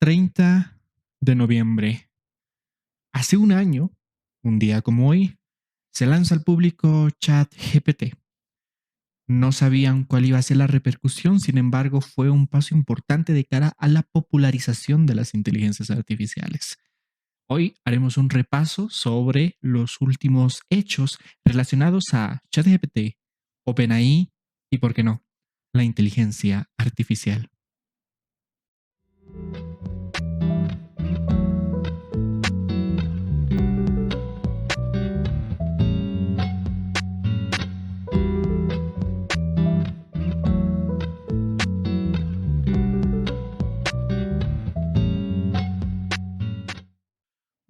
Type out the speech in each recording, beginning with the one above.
30 de noviembre. Hace un año, un día como hoy, se lanza al público ChatGPT. No sabían cuál iba a ser la repercusión, sin embargo, fue un paso importante de cara a la popularización de las inteligencias artificiales. Hoy haremos un repaso sobre los últimos hechos relacionados a ChatGPT, OpenAI y, por qué no, la inteligencia artificial.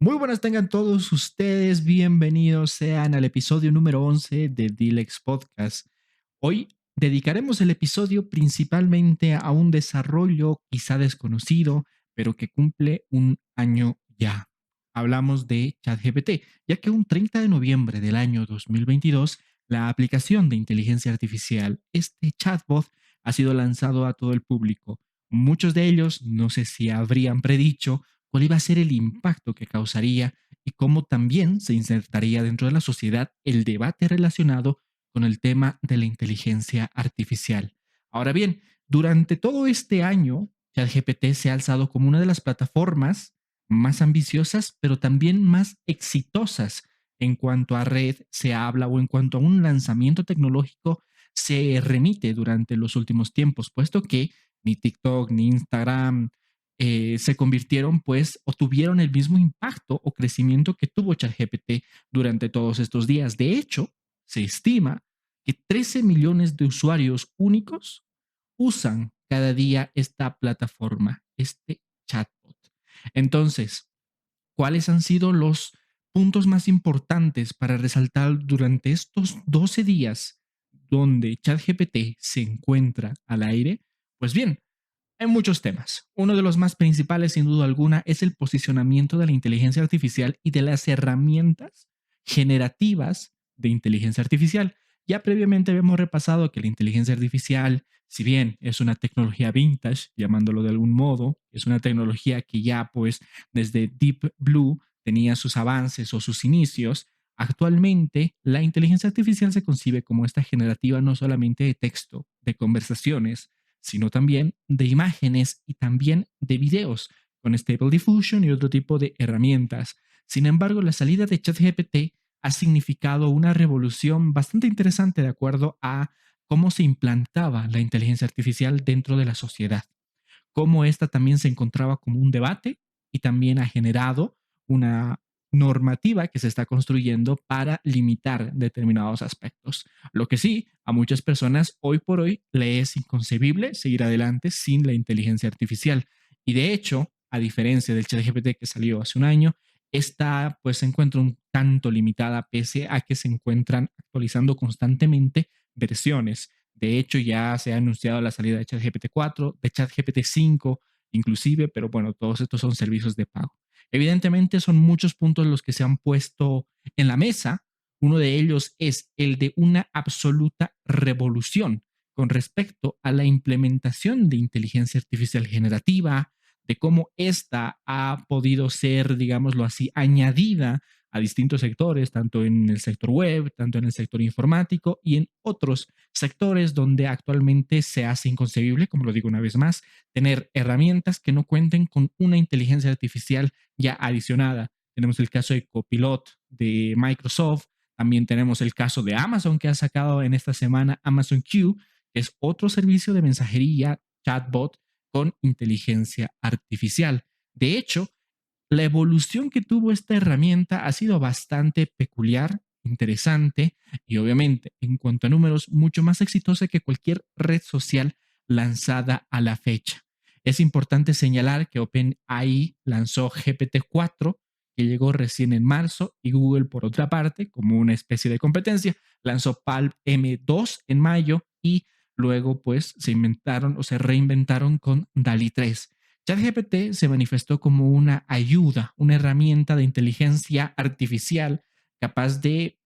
Muy buenas tengan todos ustedes, bienvenidos sean al episodio número 11 de Dilex Podcast. Hoy dedicaremos el episodio principalmente a un desarrollo quizá desconocido, pero que cumple un año ya. Hablamos de ChatGPT, ya que un 30 de noviembre del año 2022, la aplicación de inteligencia artificial, este chatbot, ha sido lanzado a todo el público. Muchos de ellos no sé si habrían predicho cuál iba a ser el impacto que causaría y cómo también se insertaría dentro de la sociedad el debate relacionado con el tema de la inteligencia artificial. Ahora bien, durante todo este año, ChatGPT se ha alzado como una de las plataformas más ambiciosas, pero también más exitosas en cuanto a red se habla o en cuanto a un lanzamiento tecnológico se remite durante los últimos tiempos, puesto que ni TikTok ni Instagram se convirtieron pues o tuvieron el mismo impacto o crecimiento que tuvo ChatGPT durante todos estos días. De hecho, se estima que 13 millones de usuarios únicos usan cada día esta plataforma, este chatbot. Entonces, ¿cuáles han sido los puntos más importantes para resaltar durante estos 12 días donde ChatGPT se encuentra al aire? Pues bien, hay muchos temas. Uno de los más principales, sin duda alguna, es el posicionamiento de la inteligencia artificial y de las herramientas generativas de inteligencia artificial. Ya previamente habíamos repasado que la inteligencia artificial, si bien es una tecnología vintage, llamándolo de algún modo, es una tecnología que ya pues desde Deep Blue tenía sus avances o sus inicios. Actualmente, la inteligencia artificial se concibe como esta generativa no solamente de texto, de conversaciones, sino también de imágenes y también de videos con Stable Diffusion y otro tipo de herramientas. Sin embargo, la salida de ChatGPT ha significado una revolución bastante interesante de acuerdo a cómo se implantaba la inteligencia artificial dentro de la sociedad, cómo esta también se encontraba como un debate y también ha generado una normativa que se está construyendo para limitar determinados aspectos. Lo que sí, a muchas personas hoy por hoy le es inconcebible seguir adelante sin la inteligencia artificial. Y de hecho, a diferencia del ChatGPT que salió hace un año, esta pues se encuentra un tanto limitada pese a que se encuentran actualizando constantemente versiones. De hecho, ya se ha anunciado la salida de ChatGPT 4, de ChatGPT 5, inclusive, pero bueno, todos estos son servicios de pago. Evidentemente son muchos puntos los que se han puesto en la mesa. Uno de ellos es el de una absoluta revolución con respecto a la implementación de inteligencia artificial generativa, de cómo esta ha podido ser, digámoslo así, añadida a distintos sectores, tanto en el sector web, tanto en el sector informático y en otros sectores donde actualmente se hace inconcebible, como lo digo una vez más, tener herramientas que no cuenten con una inteligencia artificial ya adicionada. Tenemos el caso de Copilot de Microsoft, también tenemos el caso de Amazon que ha sacado en esta semana Amazon Q, que es otro servicio de mensajería chatbot con inteligencia artificial. De hecho, la evolución que tuvo esta herramienta ha sido bastante peculiar, interesante y obviamente en cuanto a números mucho más exitosa que cualquier red social lanzada a la fecha. Es importante señalar que OpenAI lanzó GPT-4, que llegó recién en marzo, y Google, por otra parte, como una especie de competencia, lanzó Palm M2 en mayo y luego pues se inventaron o se reinventaron con DALI 3. ChatGPT se manifestó como una ayuda, una herramienta de inteligencia artificial capaz de,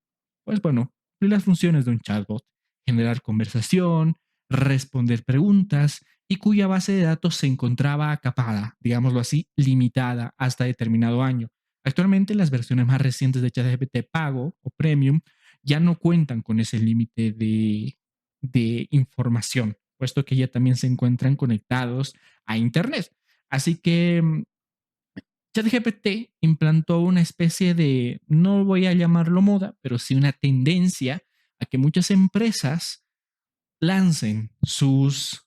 pues bueno, cumplir las funciones de un chatbot, generar conversación, responder preguntas y cuya base de datos se encontraba capada, digámoslo así, limitada hasta determinado año. Actualmente las versiones más recientes de ChatGPT pago o premium ya no cuentan con ese límite de información, puesto que ya también se encuentran conectados a Internet. Así que ChatGPT implantó una especie de, no voy a llamarlo moda, pero sí una tendencia a que muchas empresas lancen sus,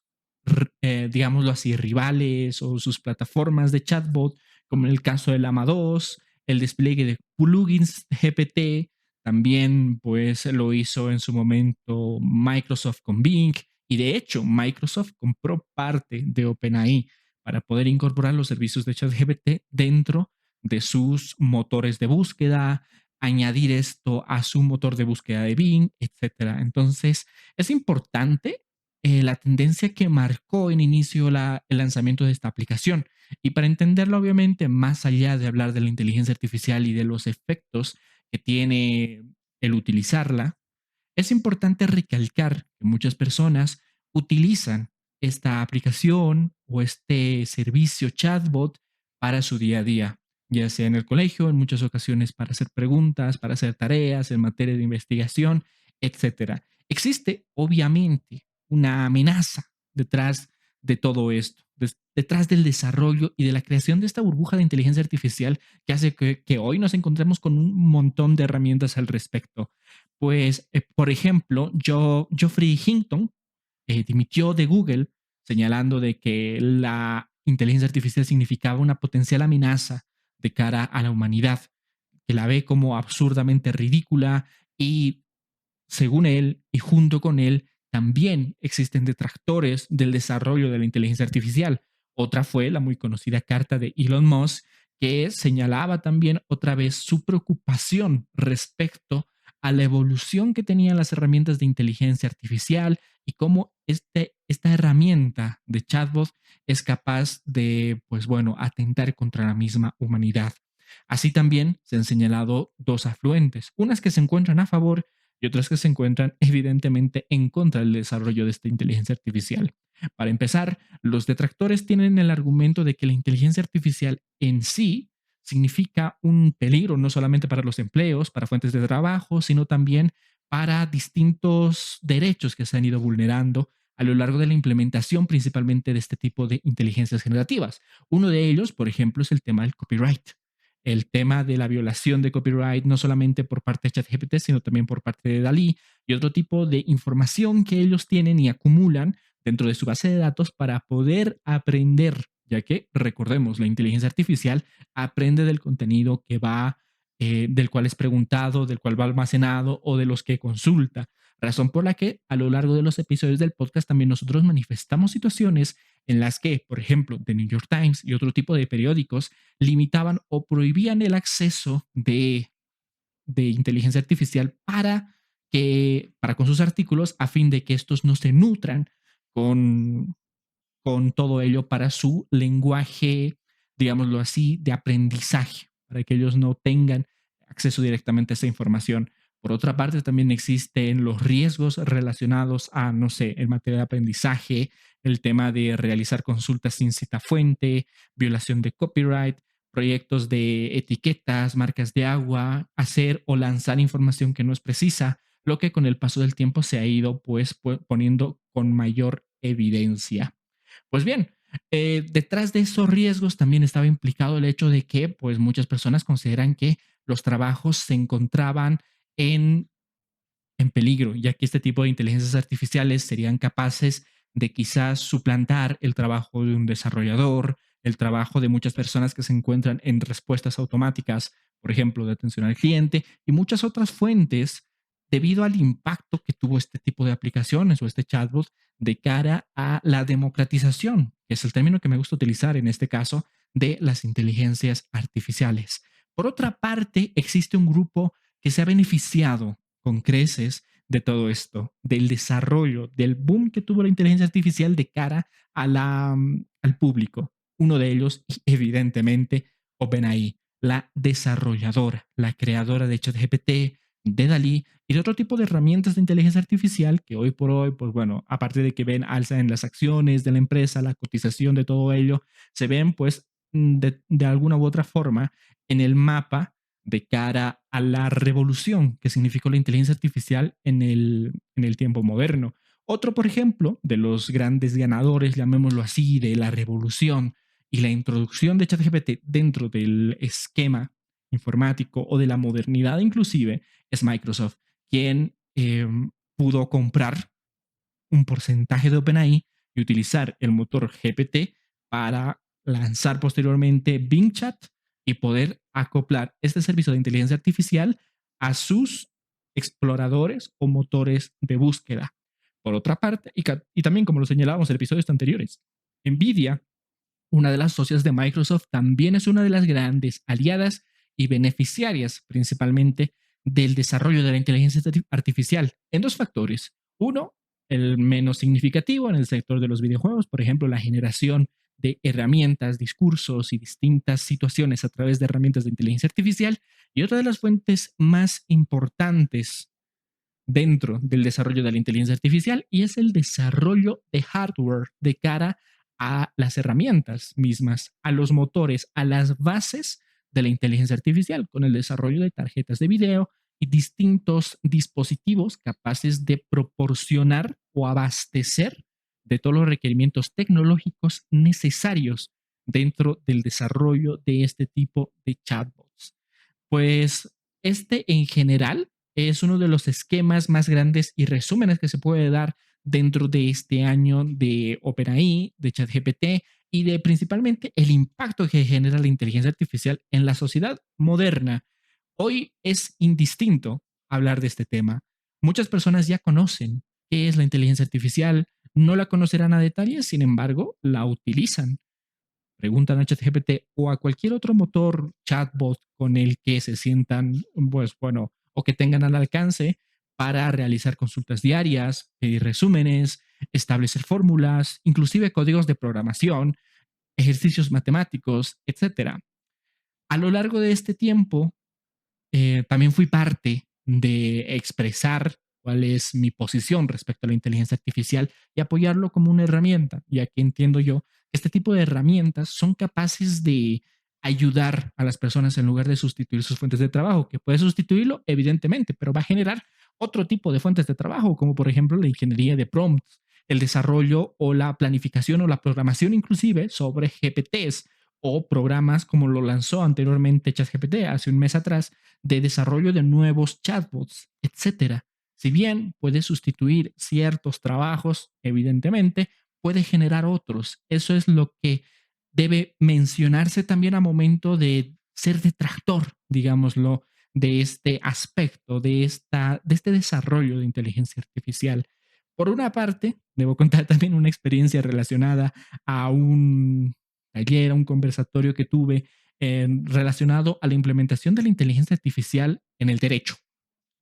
digámoslo así, rivales o sus plataformas de chatbot, como en el caso del Lama 2, el despliegue de plugins GPT, también pues lo hizo en su momento Microsoft con Bing, y de hecho Microsoft compró parte de OpenAI para poder incorporar los servicios de ChatGPT dentro de sus motores de búsqueda, añadir esto a su motor de búsqueda de Bing, etcétera. Entonces, es importante la tendencia que marcó en inicio el lanzamiento de esta aplicación. Y para entenderlo, obviamente, más allá de hablar de la inteligencia artificial y de los efectos que tiene el utilizarla, es importante recalcar que muchas personas utilizan esta aplicación o este servicio chatbot para su día a día, ya sea en el colegio, en muchas ocasiones para hacer preguntas, para hacer tareas en materia de investigación, etcétera. Existe obviamente una amenaza detrás de todo esto, detrás del desarrollo y de la creación de esta burbuja de inteligencia artificial que hace que hoy nos encontremos con un montón de herramientas al respecto. Pues, por ejemplo, Geoffrey Hinton dimitió de Google señalando de que la inteligencia artificial significaba una potencial amenaza de cara a la humanidad, que la ve como absurdamente ridícula y según él y junto con él, también existen detractores del desarrollo de la inteligencia artificial. Otra fue la muy conocida carta de Elon Musk, que señalaba también otra vez su preocupación respecto a la evolución que tenían las herramientas de inteligencia artificial y cómo esta herramienta de chatbot es capaz de, pues bueno, atentar contra la misma humanidad. Así también se han señalado dos afluentes, unas que se encuentran a favor y otras que se encuentran evidentemente en contra del desarrollo de esta inteligencia artificial. Para empezar, los detractores tienen el argumento de que la inteligencia artificial en sí significa un peligro no solamente para los empleos, para fuentes de trabajo, sino también para distintos derechos que se han ido vulnerando a lo largo de la implementación principalmente de este tipo de inteligencias generativas. Uno de ellos, por ejemplo, es el tema del copyright, el tema de la violación de copyright, no solamente por parte de ChatGPT, sino también por parte de Dalí y otro tipo de información que ellos tienen y acumulan dentro de su base de datos para poder aprender, ya que recordemos, la inteligencia artificial aprende del contenido que va, del cual es preguntado, del cual va almacenado o de los que consulta. Razón por la que a lo largo de los episodios del podcast también nosotros manifestamos situaciones en las que, por ejemplo, The New York Times y otro tipo de periódicos limitaban o prohibían el acceso de inteligencia artificial para con sus artículos a fin de que estos no se nutran con, con todo ello para su lenguaje, digámoslo así, de aprendizaje, para que ellos no tengan acceso directamente a esa información. Por otra parte, también existen los riesgos relacionados a, no sé, en materia de aprendizaje, el tema de realizar consultas sin cita fuente, violación de copyright, proyectos de etiquetas, marcas de agua, hacer o lanzar información que no es precisa, lo que con el paso del tiempo se ha ido pues poniendo con mayor evidencia. Pues bien, detrás de esos riesgos también estaba implicado el hecho de que pues muchas personas consideran que los trabajos se encontraban en en peligro, ya que este tipo de inteligencias artificiales serían capaces de quizás suplantar el trabajo de un desarrollador, el trabajo de muchas personas que se encuentran en respuestas automáticas, por ejemplo, de atención al cliente y muchas otras fuentes debido al impacto que tuvo este tipo de aplicaciones o este chatbot de cara a la democratización, que es el término que me gusta utilizar en este caso, de las inteligencias artificiales. Por otra parte, existe un grupo que se ha beneficiado con creces de todo esto, del desarrollo, del boom que tuvo la inteligencia artificial de cara a al público. Uno de ellos, evidentemente, OpenAI, la desarrolladora, la creadora de ChatGPT, de DALL-E y de otro tipo de herramientas de inteligencia artificial que hoy por hoy, pues bueno, aparte de que ven alza en las acciones de la empresa, la cotización de todo ello, se ven pues de alguna u otra forma en el mapa de cara a la revolución que significó la inteligencia artificial en el tiempo moderno. Otro, por ejemplo, de los grandes ganadores, llamémoslo así, de la revolución y la introducción de ChatGPT dentro del esquema informático o de la modernidad inclusive, es Microsoft, quien pudo comprar un porcentaje de OpenAI y utilizar el motor GPT para lanzar posteriormente Bing Chat y poder acoplar este servicio de inteligencia artificial a sus exploradores o motores de búsqueda. Por otra parte, y también como lo señalábamos en episodios anteriores, NVIDIA, una de las socias de Microsoft, también es una de las grandes aliadas y beneficiarias principalmente del desarrollo de la inteligencia artificial en dos factores. Uno, el menos significativo en el sector de los videojuegos, por ejemplo, la generación de herramientas, discursos y distintas situaciones a través de herramientas de inteligencia artificial. Y otra de las fuentes más importantes dentro del desarrollo de la inteligencia artificial y es el desarrollo de hardware de cara a las herramientas mismas, a los motores, a las bases de la inteligencia artificial, con el desarrollo de tarjetas de video y distintos dispositivos capaces de proporcionar o abastecer de todos los requerimientos tecnológicos necesarios dentro del desarrollo de este tipo de chatbots. Pues este en general es uno de los esquemas más grandes y resúmenes que se puede dar dentro de este año de OpenAI, de ChatGPT y de principalmente el impacto que genera la inteligencia artificial en la sociedad moderna. Hoy es indistinto hablar de este tema. Muchas personas ya conocen qué es la inteligencia artificial, no la conocerán a detalle, sin embargo, la utilizan. Preguntan a ChatGPT o a cualquier otro motor chatbot con el que se sientan, pues bueno, o que tengan al alcance para realizar consultas diarias, pedir resúmenes, establecer fórmulas, inclusive códigos de programación, ejercicios matemáticos, etcétera. A lo largo de este tiempo, también fui parte de expresar cuál es mi posición respecto a la inteligencia artificial y apoyarlo como una herramienta, ya que entiendo yo que este tipo de herramientas son capaces de ayudar a las personas en lugar de sustituir sus fuentes de trabajo, que puede sustituirlo, evidentemente, pero va a generar otro tipo de fuentes de trabajo, como por ejemplo la ingeniería de prompts, el desarrollo o la planificación o la programación inclusive sobre GPTs o programas como lo lanzó anteriormente ChatGPT hace un mes atrás, de desarrollo de nuevos chatbots, etcétera. Si bien puede sustituir ciertos trabajos, evidentemente, puede generar otros. Eso es lo que debe mencionarse también a momento de ser detractor, digámoslo, de este aspecto, de este desarrollo de inteligencia artificial. Por una parte, debo contar también una experiencia relacionada a un taller, a un conversatorio que tuve relacionado a la implementación de la inteligencia artificial en el derecho.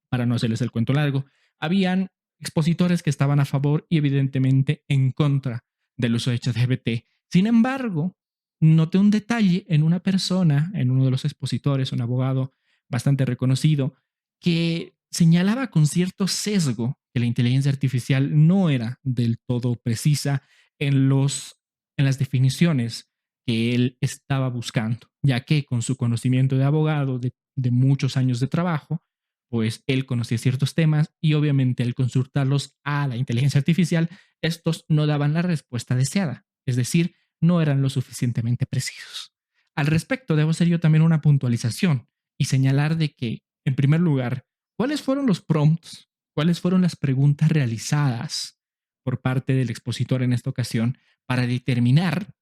Para no hacerles el cuento largo, habían expositores que estaban a favor y evidentemente en contra del uso de ChatGPT. Sin embargo, noté un detalle en una persona, en uno de los expositores, un abogado bastante reconocido, que señalaba con cierto sesgo que la inteligencia artificial no era del todo precisa en, en las definiciones que él estaba buscando, ya que con su conocimiento de abogado, de muchos años de trabajo, pues él conocía ciertos temas y obviamente al consultarlos a la inteligencia artificial, estos no daban la respuesta deseada, es decir, no eran lo suficientemente precisos. Al respecto, debo hacer yo también una puntualización y señalar de que, en primer lugar, ¿cuáles fueron los prompts? ¿Cuáles fueron las preguntas realizadas por parte del expositor en esta ocasión para determinar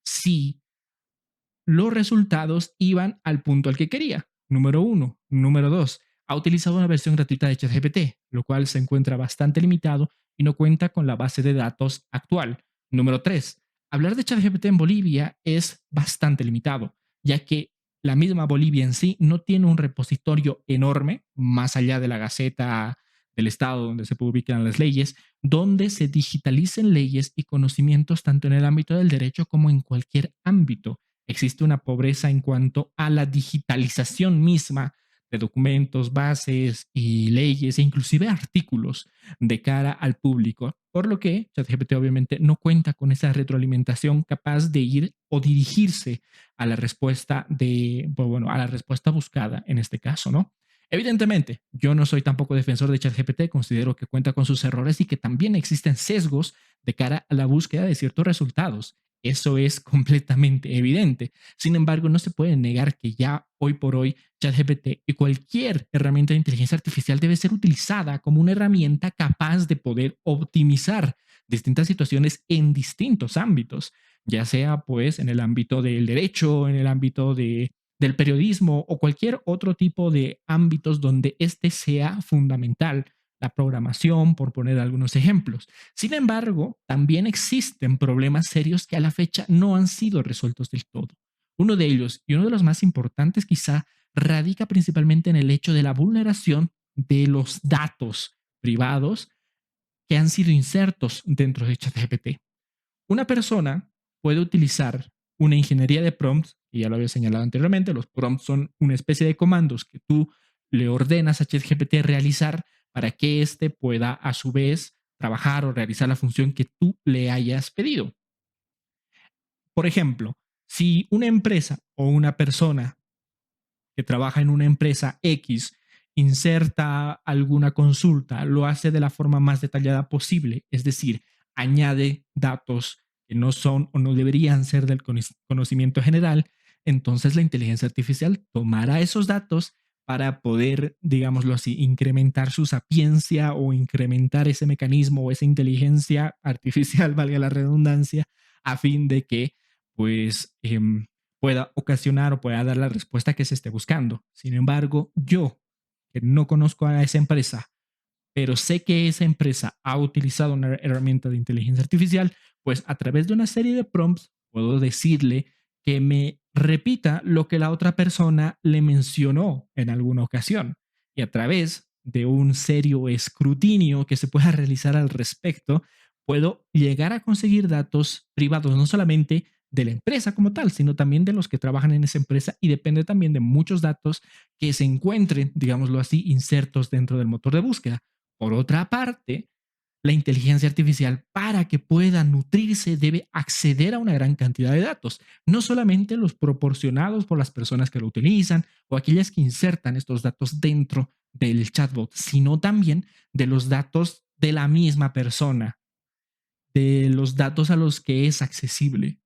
si los resultados iban al punto al que quería? Número uno. Número dos, ha utilizado una versión gratuita de ChatGPT, lo cual se encuentra bastante limitado y no cuenta con la base de datos actual. Número tres, hablar de ChatGPT en Bolivia es bastante limitado, ya que la misma Bolivia en sí no tiene un repositorio enorme, más allá de la Gaceta del Estado donde se publican las leyes, donde se digitalicen leyes y conocimientos tanto en el ámbito del derecho como en cualquier ámbito. Existe una pobreza en cuanto a la digitalización misma, de documentos, bases y leyes e inclusive artículos de cara al público, por lo que ChatGPT obviamente no cuenta con esa retroalimentación capaz de ir o dirigirse a la respuesta pues bueno, a la respuesta buscada en este caso, ¿no? Evidentemente, yo no soy tampoco defensor de ChatGPT, considero que cuenta con sus errores y que también existen sesgos de cara a la búsqueda de ciertos resultados. Eso es completamente evidente. Sin embargo, no se puede negar que ya hoy por hoy ChatGPT y cualquier herramienta de inteligencia artificial debe ser utilizada como una herramienta capaz de poder optimizar distintas situaciones en distintos ámbitos, ya sea pues en el ámbito del derecho, en el ámbito del periodismo o cualquier otro tipo de ámbitos donde este sea fundamental, la programación, por poner algunos ejemplos. Sin embargo, también existen problemas serios que a la fecha no han sido resueltos del todo. Uno de ellos, y uno de los más importantes quizá, radica principalmente en el hecho de la vulneración de los datos privados que han sido insertos dentro de ChatGPT. Una persona puede utilizar una ingeniería de prompts, y ya lo había señalado anteriormente, los prompts son una especie de comandos que tú le ordenas a ChatGPT realizar para que éste pueda a su vez trabajar o realizar la función que tú le hayas pedido. Por ejemplo, si una empresa o una persona que trabaja en una empresa X inserta alguna consulta, lo hace de la forma más detallada posible, es decir, añade datos que no son o no deberían ser del conocimiento general, entonces la inteligencia artificial tomará esos datos para poder, digámoslo así, incrementar su sapiencia o incrementar ese mecanismo o esa inteligencia artificial, valga la redundancia, a fin de que, pues, pueda ocasionar o pueda dar la respuesta que se esté buscando. Sin embargo, yo, que no conozco a esa empresa, pero sé que esa empresa ha utilizado una herramienta de inteligencia artificial, pues a través de una serie de prompts puedo decirle que me repita lo que la otra persona le mencionó en alguna ocasión. Y a través de un serio escrutinio que se pueda realizar al respecto, puedo llegar a conseguir datos privados, no solamente de la empresa como tal, sino también de los que trabajan en esa empresa y depende también de muchos datos que se encuentren, digámoslo así, insertos dentro del motor de búsqueda. Por otra parte, la inteligencia artificial, para que pueda nutrirse, debe acceder a una gran cantidad de datos, no solamente los proporcionados por las personas que lo utilizan o aquellas que insertan estos datos dentro del chatbot, sino también de los datos de la misma persona, de los datos a los que es accesible.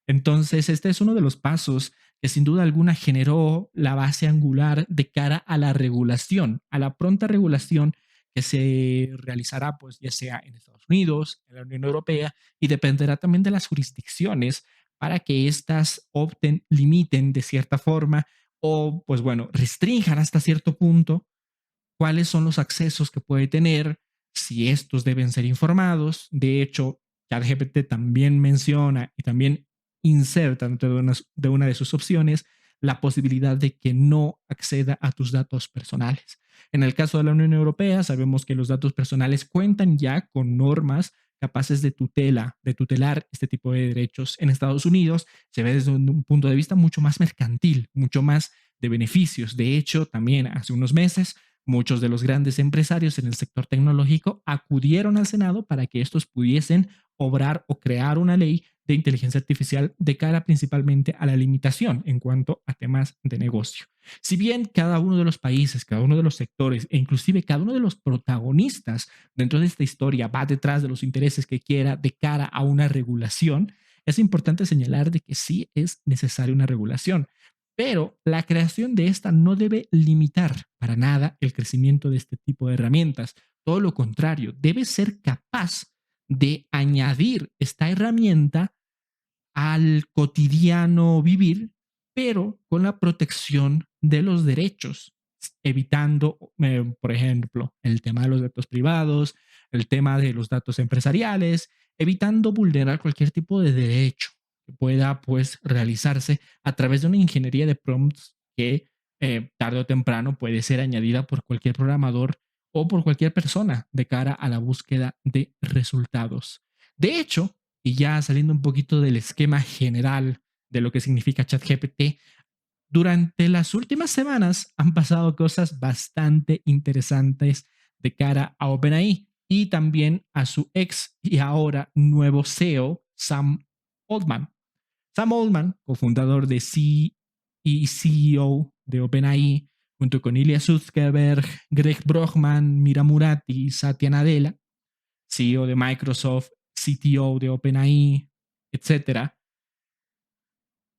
Entonces, este es uno de los pasos que sin duda alguna generó la base angular de cara a la regulación, a la pronta regulación que se realizará, pues ya sea en Estados Unidos, en la Unión Europea, y dependerá también de las jurisdicciones para que éstas opten, limiten de cierta forma o, pues bueno, restrinjan hasta cierto punto cuáles son los accesos que puede tener, si estos deben ser informados. De hecho, ChatGPT también menciona y también inserta dentro de una de sus opciones la posibilidad de que no acceda a tus datos personales. En el caso de la Unión Europea, sabemos que los datos personales cuentan ya con normas capaces de tutelar este tipo de derechos. En Estados Unidos se ve desde un punto de vista mucho más mercantil, mucho más de beneficios. De hecho, también hace unos meses muchos de los grandes empresarios en el sector tecnológico acudieron al Senado para que estos pudiesen obrar o crear una ley de inteligencia artificial de cara principalmente a la limitación en cuanto a temas de negocio. Si bien cada uno de los países, cada uno de los sectores e inclusive cada uno de los protagonistas dentro de esta historia va detrás de los intereses que quiera de cara a una regulación, es importante señalar de que sí es necesaria una regulación, pero la creación de esta no debe limitar para nada el crecimiento de este tipo de herramientas. Todo lo contrario, debe ser capaz de añadir esta herramienta al cotidiano vivir, pero con la protección de los derechos, evitando, por ejemplo, el tema de los datos privados, el tema de los datos empresariales, evitando vulnerar cualquier tipo de derecho que pueda pues realizarse a través de una ingeniería de prompts que tarde o temprano puede ser añadida por cualquier programador o por cualquier persona de cara a la búsqueda de resultados. De hecho, y ya saliendo un poquito del esquema general de lo que significa ChatGPT, Durante las últimas semanas han pasado cosas bastante interesantes de cara a OpenAI y también a su ex y ahora nuevo CEO, Sam Altman. Sam Altman, cofundador de y CEO de OpenAI, junto con Ilya Sutskever, Greg Brockman, Mira Murati, Satya Nadella, CEO de Microsoft, CTO de OpenAI, etcétera,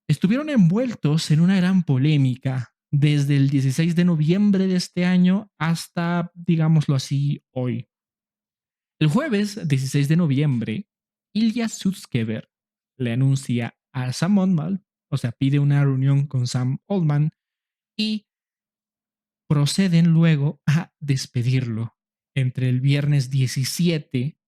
estuvieron envueltos en una gran polémica desde el 16 de noviembre de este año hasta, digámoslo así, hoy. El jueves 16 de noviembre, Ilya Sutskever le anuncia a Sam Altman, o sea, pide una reunión con Sam Altman y proceden luego a despedirlo. Entre el viernes 17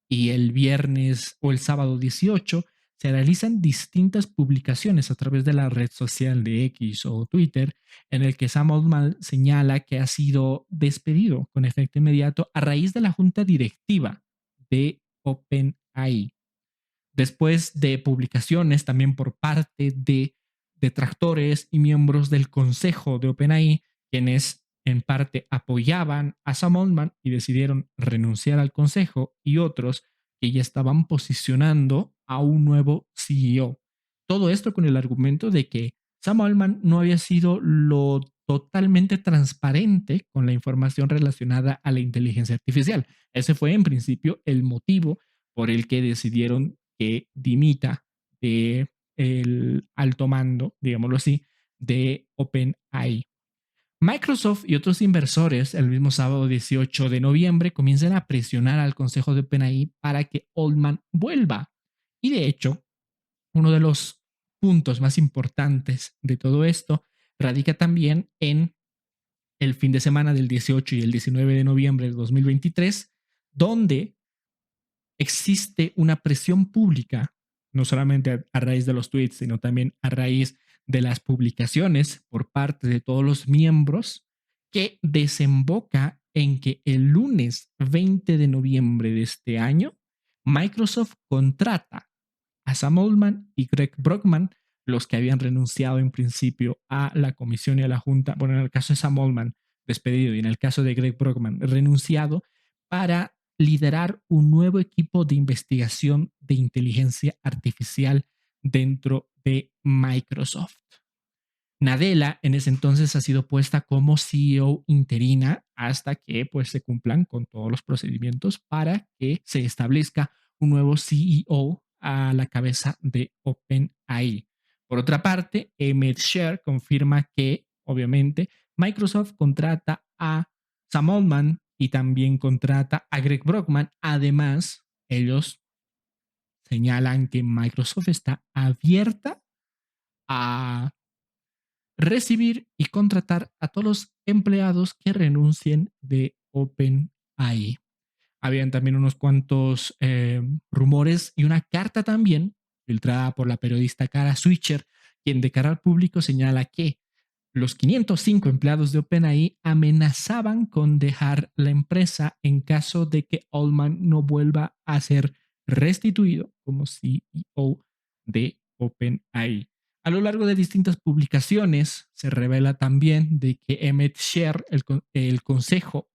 y el viernes o el sábado 18 se realizan distintas publicaciones a través de la red social de X o Twitter en el que Sam Altman señala que ha sido despedido con efecto inmediato a raíz de la junta directiva de OpenAI. Después de publicaciones también por parte de detractores y miembros del consejo de OpenAI, quienes en parte apoyaban a Sam Altman y decidieron renunciar al consejo, y otros que ya estaban posicionando a un nuevo CEO. Todo esto con el argumento de que Sam Altman no había sido lo totalmente transparente con la información relacionada a la inteligencia artificial. Ese fue en principio el motivo por el que decidieron que dimita de el alto mando, digámoslo así, de OpenAI. Microsoft y otros inversores el mismo sábado 18 de noviembre comienzan a presionar al consejo de OpenAI para que Altman vuelva. Y de hecho, uno de los puntos más importantes de todo esto radica también en el fin de semana del 18 y el 19 de noviembre de 2023, donde existe una presión pública, no solamente a raíz de los tweets, sino también a raíz de las publicaciones por parte de todos los miembros, que desemboca en que el lunes 20 de noviembre de este año, Microsoft contrata a Sam Altman y Greg Brockman, los que habían renunciado en principio a la comisión y a la junta, bueno, en el caso de Sam Altman, despedido, y en el caso de Greg Brockman, renunciado, para liderar un nuevo equipo de investigación de inteligencia artificial dentro de Microsoft. Nadella en ese entonces ha sido puesta como CEO interina hasta que pues se cumplan con todos los procedimientos para que se establezca un nuevo CEO a la cabeza de OpenAI. Por otra parte, Emmett Shear confirma que obviamente Microsoft contrata a Sam Altman y también contrata a Greg Brockman. Además, ellos señalan que Microsoft está abierta a recibir y contratar a todos los empleados que renuncien de OpenAI. Habían también unos cuantos rumores y una carta también filtrada por la periodista Kara Swisher, quien de cara al público señala que los 505 empleados de OpenAI amenazaban con dejar la empresa en caso de que Altman no vuelva a ser restituido como CEO de OpenAI. A lo largo de distintas publicaciones se revela también de que Emmett Shear, el consejo,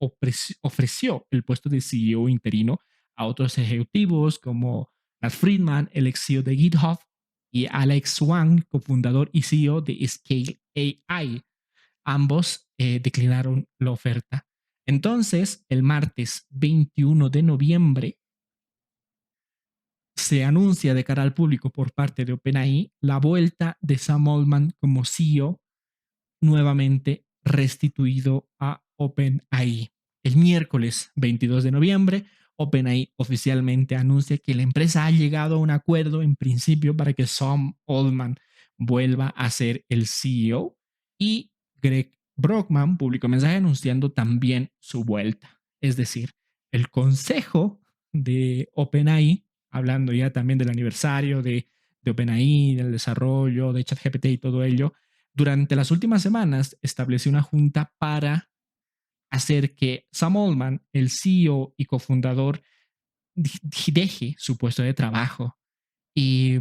ofreció el puesto de CEO interino a otros ejecutivos como Matt Friedman, el ex CEO de GitHub, y Alex Wang, cofundador y CEO de Scale AI. Ambos declinaron la oferta. Entonces, el martes 21 de noviembre, se anuncia de cara al público por parte de OpenAI la vuelta de Sam Altman como CEO, nuevamente restituido a OpenAI. El miércoles 22 de noviembre, OpenAI oficialmente anuncia que la empresa ha llegado a un acuerdo en principio para que Sam Altman vuelva a ser el CEO, y Greg Brockman publicó un mensaje anunciando también su vuelta. Es decir, el consejo de OpenAI, hablando ya también del aniversario de OpenAI, del desarrollo de ChatGPT y todo ello, durante las últimas semanas estableció una junta para hacer que Sam Altman, el CEO y cofundador, deje su puesto de trabajo. Y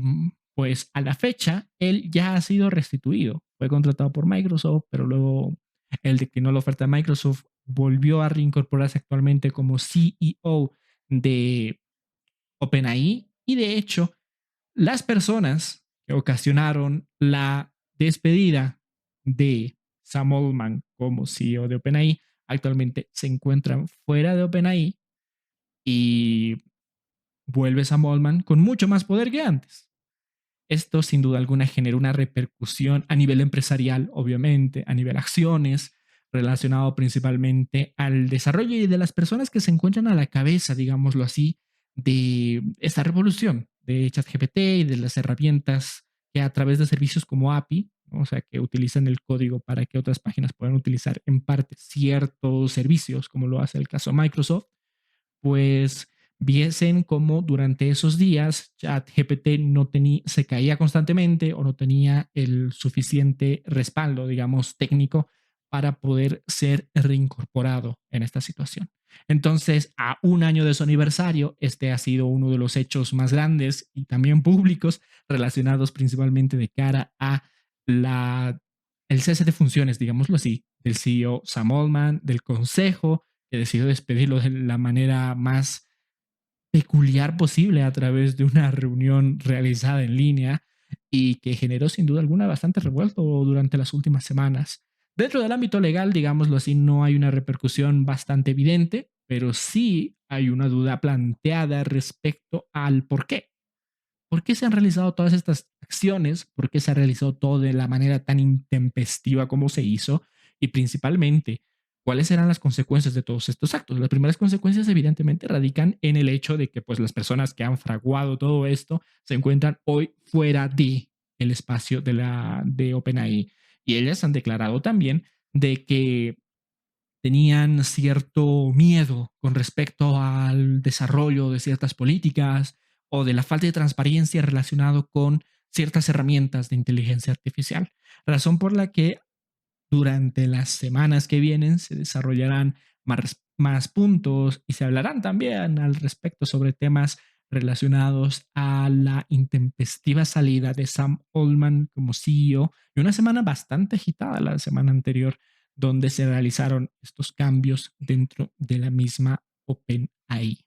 pues a la fecha, él ya ha sido restituido. fue contratado por Microsoft, pero luego él declinó la oferta de Microsoft, volvió a reincorporarse actualmente como CEO de OpenAI y de hecho las personas que ocasionaron la despedida de Sam Altman como CEO de OpenAI actualmente se encuentran fuera de OpenAI y vuelve Sam Altman con mucho más poder que antes. Esto sin duda alguna genera una repercusión a nivel empresarial, obviamente, a nivel acciones, relacionado principalmente al desarrollo y de las personas que se encuentran a la cabeza, digámoslo así, de esta revolución de ChatGPT y de las herramientas que a través de servicios como API, ¿no? O sea, que utilizan el código para que otras páginas puedan utilizar en parte ciertos servicios, como lo hace el caso Microsoft, pues viesen cómo durante esos días ChatGPT no tenía, se caía constantemente o no tenía el suficiente respaldo, digamos, técnico para poder ser reincorporado en esta situación. Entonces, a un año de su aniversario, este ha sido uno de los hechos más grandes y también públicos relacionados principalmente de cara a el cese de funciones, digámoslo así, del CEO Sam Altman, del consejo, que decidió despedirlo de la manera más peculiar posible a través de una reunión realizada en línea y que generó sin duda alguna bastante revuelto durante las últimas semanas. Dentro del ámbito legal, digámoslo así, no hay una repercusión bastante evidente, pero sí hay una duda planteada respecto al por qué. ¿Por qué se han realizado todas estas acciones? ¿Por qué se ha realizado todo de la manera tan intempestiva como se hizo? Y principalmente, ¿cuáles serán las consecuencias de todos estos actos? Las primeras consecuencias evidentemente radican en el hecho de que pues, las personas que han fraguado todo esto se encuentran hoy fuera de el espacio de OpenAI. Y ellas han declarado también de que tenían cierto miedo con respecto al desarrollo de ciertas políticas o de la falta de transparencia relacionado con ciertas herramientas de inteligencia artificial, razón por la que durante las semanas que vienen se desarrollarán más puntos y se hablarán también al respecto sobre temas relacionados a la intempestiva salida de Sam Altman como CEO y una semana bastante agitada la semana anterior donde se realizaron estos cambios dentro de la misma OpenAI.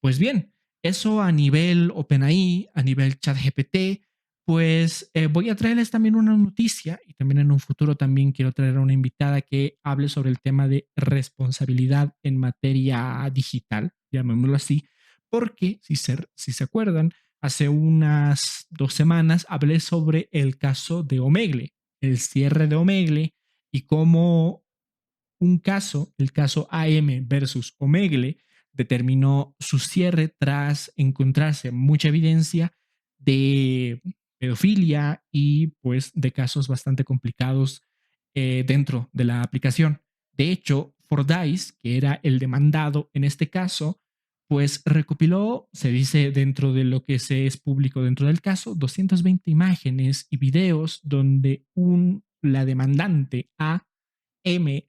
Pues bien, eso a nivel OpenAI, a nivel ChatGPT, pues voy a traerles también una noticia y también en un futuro también quiero traer a una invitada que hable sobre el tema de responsabilidad en materia digital, llamémoslo así, porque si se acuerdan, hace unas 2 semanas hablé sobre el caso de Omegle, el cierre de Omegle y cómo un caso, el caso AM versus Omegle, determinó su cierre tras encontrarse mucha evidencia de pedofilia y pues de casos bastante complicados dentro de la aplicación. De hecho, Fordyce, que era el demandado en este caso, pues recopiló, se dice dentro de lo que se es público dentro del caso, 220 imágenes y videos donde la demandante AM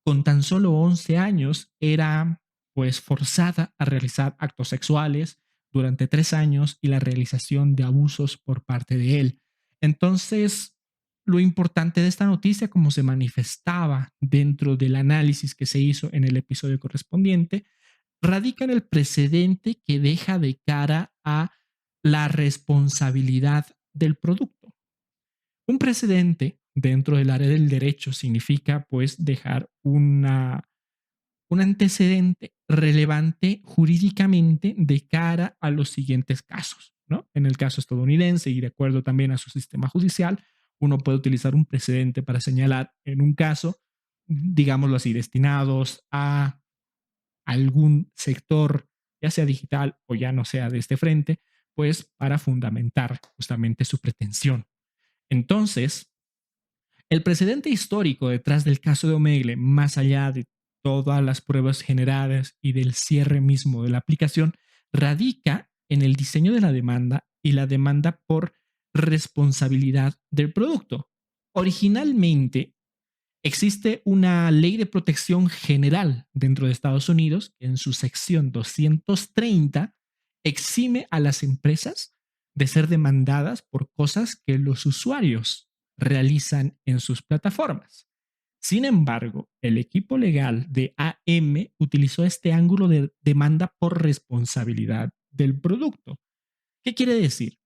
con tan solo 11 años era pues forzada a realizar actos sexuales durante 3 años y la realización de abusos por parte de él. Entonces, lo importante de esta noticia, como se manifestaba dentro del análisis que se hizo en el episodio correspondiente, radica en el precedente que deja de cara a la responsabilidad del producto. Un precedente dentro del área del derecho significa pues dejar un antecedente relevante jurídicamente de cara a los siguientes casos, ¿no? En el caso estadounidense y de acuerdo también a su sistema judicial, uno puede utilizar un precedente para señalar en un caso, digámoslo así, destinados a algún sector, ya sea digital o ya no sea de este frente, pues para fundamentar justamente su pretensión. Entonces, el precedente histórico detrás del caso de Omegle, más allá de todas las pruebas generadas y del cierre mismo de la aplicación, radica en el diseño de la demanda y la demanda por responsabilidad del producto. Originalmente, existe una ley de protección general dentro de Estados Unidos que en su sección 230 exime a las empresas de ser demandadas por cosas que los usuarios realizan en sus plataformas. Sin embargo, el equipo legal de AM utilizó este ángulo de demanda por responsabilidad del producto. ¿Qué quiere decir?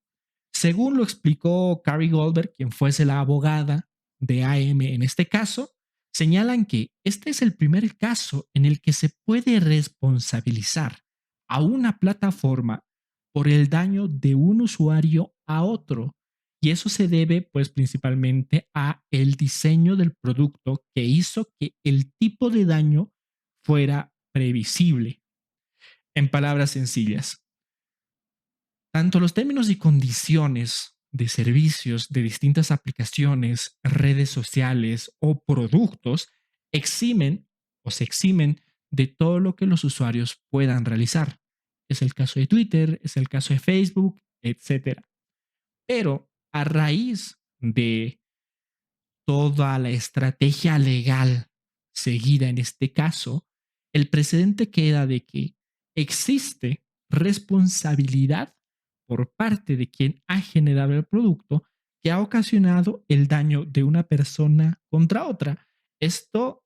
Según lo explicó Carrie Goldberg, quien fuese la abogada de AM en este caso, señalan que este es el primer caso en el que se puede responsabilizar a una plataforma por el daño de un usuario a otro. Y eso se debe pues principalmente a el diseño del producto que hizo que el tipo de daño fuera previsible. En palabras sencillas, tanto los términos y condiciones de servicios de distintas aplicaciones, redes sociales o productos eximen o se eximen de todo lo que los usuarios puedan realizar. Es el caso de Twitter, es el caso de Facebook, etcétera. Pero a raíz de toda la estrategia legal seguida en este caso, el precedente queda de que existe responsabilidad por parte de quien ha generado el producto que ha ocasionado el daño de una persona contra otra. Esto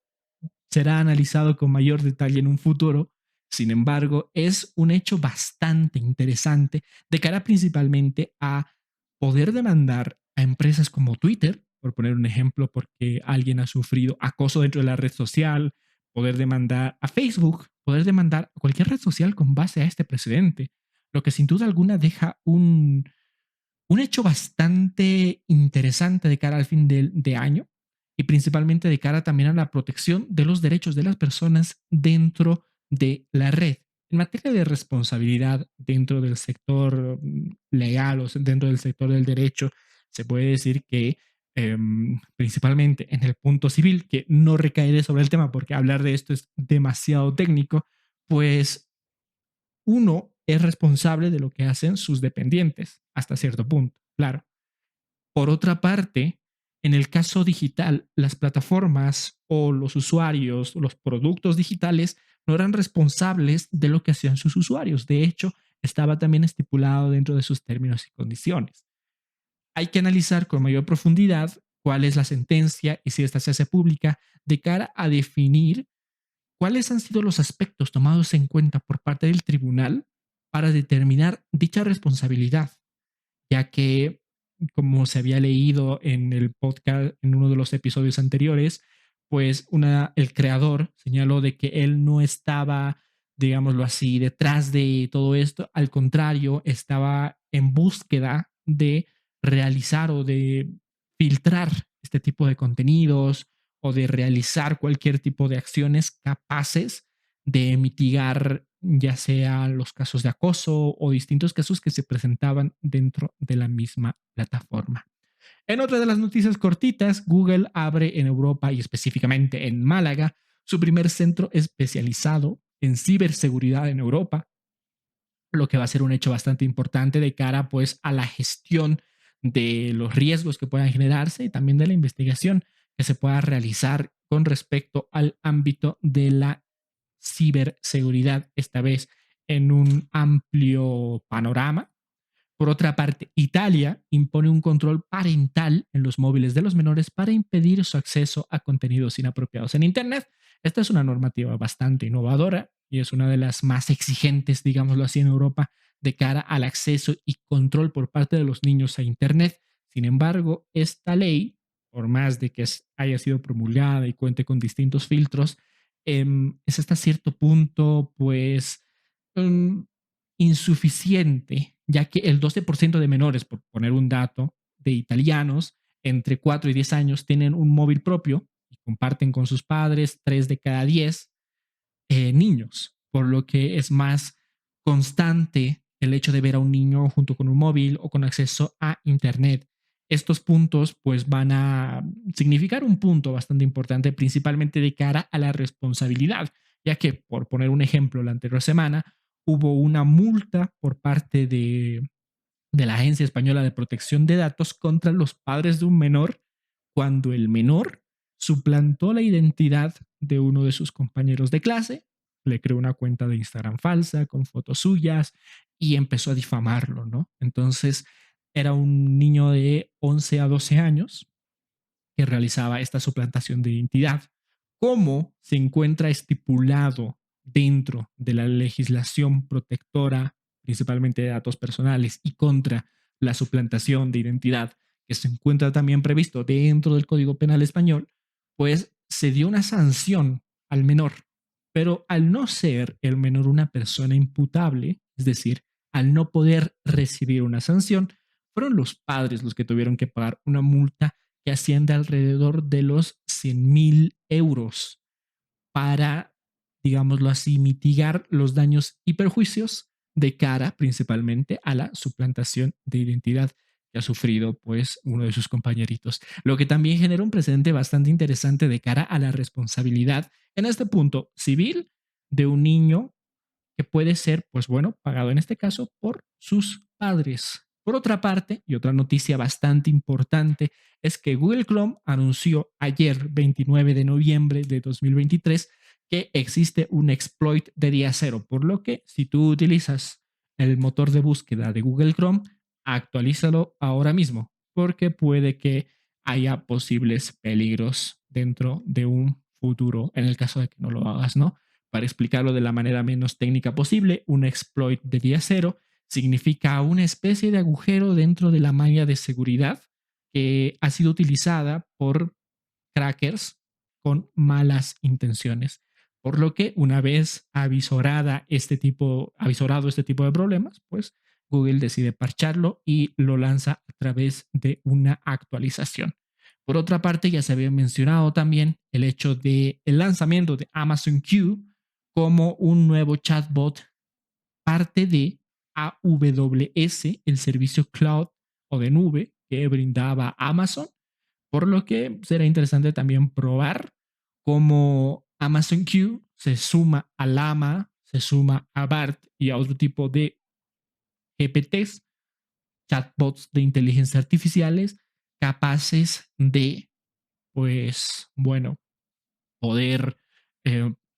será analizado con mayor detalle en un futuro. Sin embargo, es un hecho bastante interesante de cara principalmente a poder demandar a empresas como Twitter, por poner un ejemplo, porque alguien ha sufrido acoso dentro de la red social, poder demandar a Facebook, poder demandar a cualquier red social con base a este precedente, lo que sin duda alguna deja un hecho bastante interesante de cara al fin de año y principalmente de cara también a la protección de los derechos de las personas dentro de la red. En materia de responsabilidad dentro del sector legal o dentro del sector del derecho, se puede decir que principalmente en el punto civil, que no recaeré sobre el tema porque hablar de esto es demasiado técnico, pues uno es responsable de lo que hacen sus dependientes hasta cierto punto, claro. Por otra parte, en el caso digital, las plataformas o los usuarios, los productos digitales no eran responsables de lo que hacían sus usuarios. De hecho, estaba también estipulado dentro de sus términos y condiciones. Hay que analizar con mayor profundidad cuál es la sentencia y si esta se hace pública de cara a definir cuáles han sido los aspectos tomados en cuenta por parte del tribunal para determinar dicha responsabilidad, ya que, como se había leído en el podcast, en uno de los episodios anteriores, pues el creador señaló de que él no estaba, digámoslo así, detrás de todo esto, al contrario, estaba en búsqueda de realizar o de filtrar este tipo de contenidos o de realizar cualquier tipo de acciones capaces de mitigar ya sea los casos de acoso o distintos casos que se presentaban dentro de la misma plataforma. En otra de las noticias cortitas, Google abre en Europa y específicamente en Málaga su primer centro especializado en ciberseguridad en Europa, lo que va a ser un hecho bastante importante de cara pues a la gestión de los riesgos que puedan generarse y también de la investigación que se pueda realizar con respecto al ámbito de la ciberseguridad, esta vez en un amplio panorama. Por otra parte, Italia impone un control parental en los móviles de los menores para impedir su acceso a contenidos inapropiados en Internet. Esta es una normativa bastante innovadora y es una de las más exigentes, digámoslo así, en Europa de cara al acceso y control por parte de los niños a Internet. Sin embargo, esta ley, por más de que haya sido promulgada y cuente con distintos filtros, es hasta cierto punto, pues, um, insuficiente, ya que el 12% de menores, por poner un dato, de italianos entre 4 y 10 años tienen un móvil propio y comparten con sus padres 3 de cada 10 niños, por lo que es más constante el hecho de ver a un niño junto con un móvil o con acceso a Internet. Estos puntos pues van a significar un punto bastante importante, principalmente de cara a la responsabilidad, ya que, por poner un ejemplo, la anterior semana hubo una multa por parte de la Agencia Española de Protección de Datos contra los padres de un menor cuando el menor suplantó la identidad de uno de sus compañeros de clase, le creó una cuenta de Instagram falsa con fotos suyas y empezó a difamarlo, ¿no? Entonces era un niño de 11 a 12 años que realizaba esta suplantación de identidad. ¿Cómo se encuentra estipulado dentro de la legislación protectora, principalmente de datos personales y contra la suplantación de identidad, que se encuentra también previsto dentro del Código Penal español? Pues se dio una sanción al menor, pero al no ser el menor una persona imputable, es decir, al no poder recibir una sanción, fueron los padres los que tuvieron que pagar una multa que asciende alrededor de los 100.000 euros para, digámoslo así, mitigar los daños y perjuicios de cara principalmente a la suplantación de identidad que ha sufrido pues uno de sus compañeritos. Lo que también genera un precedente bastante interesante de cara a la responsabilidad en este punto civil de un niño que puede ser, pues bueno, pagado en este caso por sus padres. Por otra parte, y otra noticia bastante importante, es que Google Chrome anunció ayer, 29 de noviembre de 2023, que existe un exploit de día cero, por lo que si tú utilizas el motor de búsqueda de Google Chrome, actualízalo ahora mismo, porque puede que haya posibles peligros dentro de un futuro, en el caso de que no lo hagas, ¿no? Para explicarlo de la manera menos técnica posible, un exploit de día cero significa una especie de agujero dentro de la malla de seguridad que ha sido utilizada por crackers con malas intenciones. Por lo que una vez avisorado este tipo de problemas, pues Google decide parcharlo y lo lanza a través de una actualización. Por otra parte, ya se había mencionado también el hecho del lanzamiento de Amazon Q como un nuevo chatbot, parte de AWS, el servicio cloud o de nube que brindaba Amazon, por lo que será interesante también probar cómo Amazon Q se suma a Llama, se suma a BART y a otro tipo de GPTs, chatbots de inteligencia artificiales, capaces de, pues, bueno, poder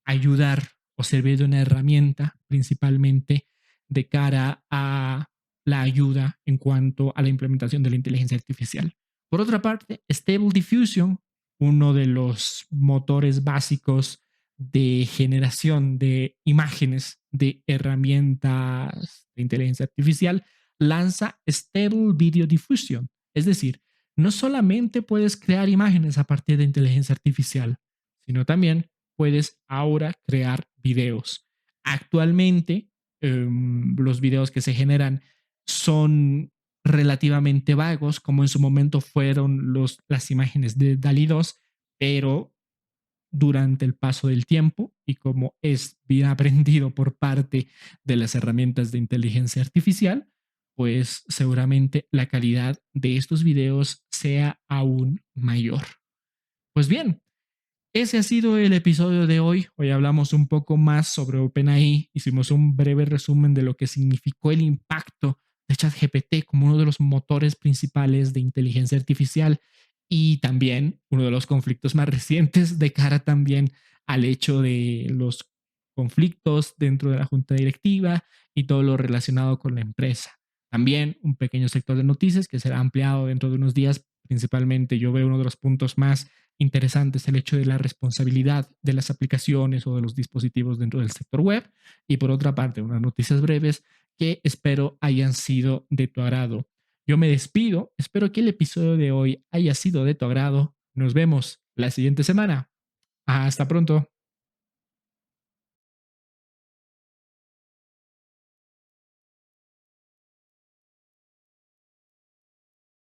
ayudar o servir de una herramienta principalmente de cara a la ayuda en cuanto a la implementación de la inteligencia artificial. Por otra parte, Stable Diffusion, uno de los motores básicos de generación de imágenes de herramientas de inteligencia artificial, lanza Stable Video Diffusion. Es decir, no solamente puedes crear imágenes a partir de inteligencia artificial, sino también puedes ahora crear videos. Actualmente, los videos que se generan son relativamente vagos, como en su momento fueron las imágenes de DALI 2, pero durante el paso del tiempo y como es bien aprendido por parte de las herramientas de inteligencia artificial, pues seguramente la calidad de estos videos sea aún mayor. Pues bien, ese ha sido el episodio de hoy. Hoy hablamos un poco más sobre OpenAI, hicimos un breve resumen de lo que significó el impacto de ChatGPT como uno de los motores principales de inteligencia artificial y también uno de los conflictos más recientes de cara también al hecho de los conflictos dentro de la junta directiva y todo lo relacionado con la empresa. También un pequeño sector de noticias que será ampliado dentro de unos días. Principalmente yo veo uno de los puntos más interesante es el hecho de la responsabilidad de las aplicaciones o de los dispositivos dentro del sector web. Y por otra parte, unas noticias breves que espero hayan sido de tu agrado. Yo me despido, espero que el episodio de hoy haya sido de tu agrado. Nos vemos la siguiente semana. Hasta pronto.